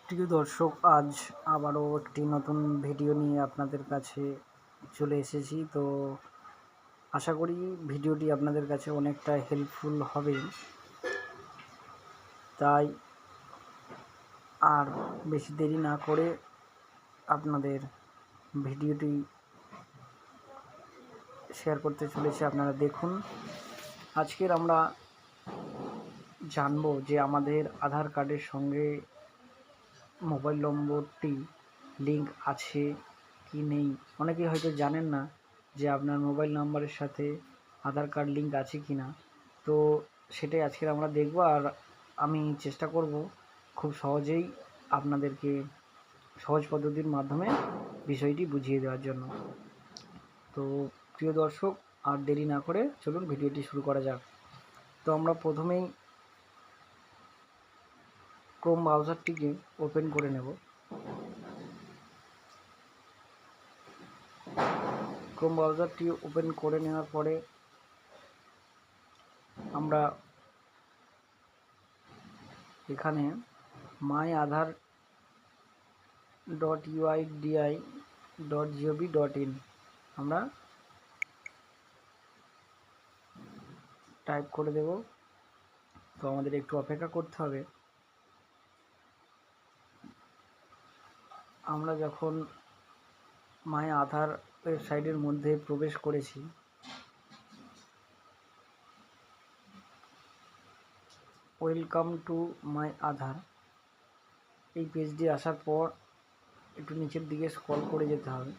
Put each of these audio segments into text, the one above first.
প্রিয় দর্শক, আজ আবারও একটি নতুন ভিডিও নিয়ে আপনাদের কাছে চলে এসেছি। তো আশা করি ভিডিওটি আপনাদের কাছে অনেকটা হেল্পফুল হবে। তাই আর বেশি দেরি না করে আপনাদের ভিডিওটি শেয়ার করতে চলেছি, আপনারা দেখুন। আজকের আমরা জানবো যে আমাদের আধার কার্ডের সঙ্গে মোবাইল নম্বরটি লিঙ্ক আছে কি নেই। অনেকেই হয়তো জানেন না যে আপনার মোবাইল নাম্বারের সাথে আধার কার্ড লিঙ্ক আছে কি না। তো সেটাই আজকের আমরা দেখব, আর আমি চেষ্টা করব খুব সহজেই আপনাদেরকে সহজ পদ্ধতির মাধ্যমে বিষয়টি বুঝিয়ে দেওয়ার জন্য। তো প্রিয় দর্শক, আর দেরি না করে চলুন ভিডিওটি শুরু করা যাক। তো আমরা প্রথমেই ক্রোম ব্রাউজারটিকে ওপেন করে নেব। ক্রোম ব্রাউজারটি ওপেন করে নেওয়ার পরে আমরা এখানে myAadhar.uidi.gov.in আমরা টাইপ করে দেব। তো আমাদের একটু অপেক্ষা করতে হবে। আমরা যখন মাই আধার ওয়েবসাইটের মধ্যে প্রবেশ করেছি, ওয়েলকাম টু মাই আধার এই পেজটি আসার পর একটু নিচের দিকে স্ক্রল করে যেতে হবে।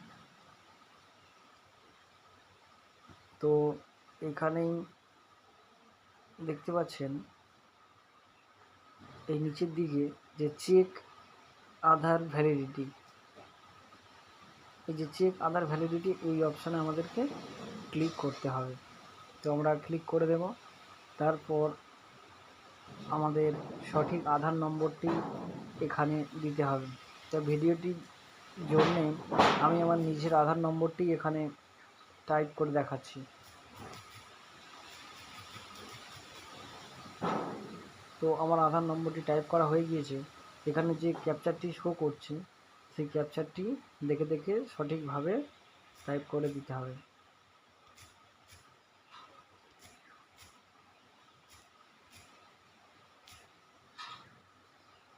তো এখানেই দেখতে পাচ্ছেন এই নিচের দিকে যে চেক আধার ভ্যালিডিটি, এই যে চেক আধার ভ্যালিডিটি, এই অপশানে আমাদেরকে ক্লিক করতে হবে। তো আমরা ক্লিক করে দেব। তারপর আমাদের সঠিক আধার নম্বরটি এখানে দিতে হবে। তো ভিডিওটির জন্যে আমি আমার নিজের আধার নম্বরটি এখানে টাইপ করে দেখাচ্ছি। তো আমার আধার নম্বরটি টাইপ করা হয়ে গিয়েছে। এখানে যে ক্যাপচারটি শো করছে সেই ক্যাপচারটি দেখে দেখে সঠিকভাবে টাইপ করে দিতে হবে।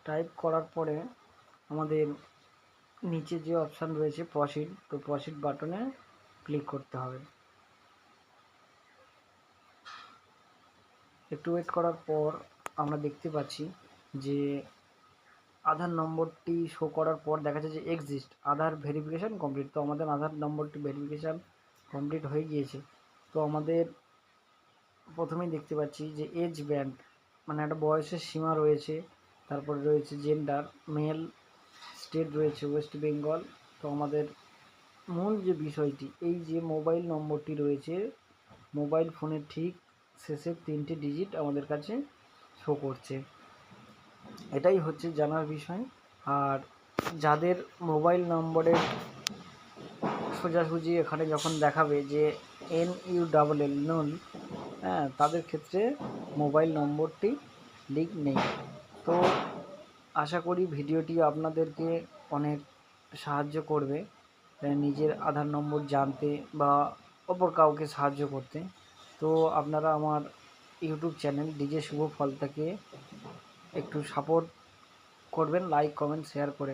টাইপ করার পরে আমাদের নিচে যে অপশান রয়েছে প্রসিড, তো প্রসিড বাটনে ক্লিক করতে হবে। একটু ওয়েট করার পর আমরা দেখতে পাচ্ছি যে আধার নম্বরটি শো করার পর দেখা যাচ্ছে যে এক্সিস্ট আধার ভেরিফিকেশান কমপ্লিট। তো আমাদের আধার নম্বরটি ভেরিফিকেশান কমপ্লিট হয়ে গিয়েছে। তো আমাদের প্রথমেই দেখতে পাচ্ছি যে এজ ব্যান্ড, মানে একটা বয়সের সীমা রয়েছে। তারপরে রয়েছে জেন্ডার, মেল, স্টেট রয়েছে ওয়েস্ট বেঙ্গল। তো আমাদের মূল যে বিষয়টি, এই যে মোবাইল নম্বরটি রয়েছে, মোবাইল ফোনের ঠিক শেষের 3টে ডিজিট আমাদের কাছে শো করছে। এটাই হচ্ছে জানার বিষয়। আর যাদের মোবাইল নম্বরের সোজাসুজি এখানে যখন দেখাবে যে NULL নন, তাদের ক্ষেত্রে মোবাইল নম্বরটি লিঙ্ক নেই। তো আশা করি ভিডিওটি আপনাদেরকে অনেক সাহায্য করবে নিজের আধার নম্বর জানতে বা অপর কাউকে সাহায্য করতে। তো আপনারা আমার ইউটিউব চ্যানেল DJ শুভ ফলতাকে একটু সাপোর্ট করবেন, লাইক, কমেন্ট, শেয়ার করে।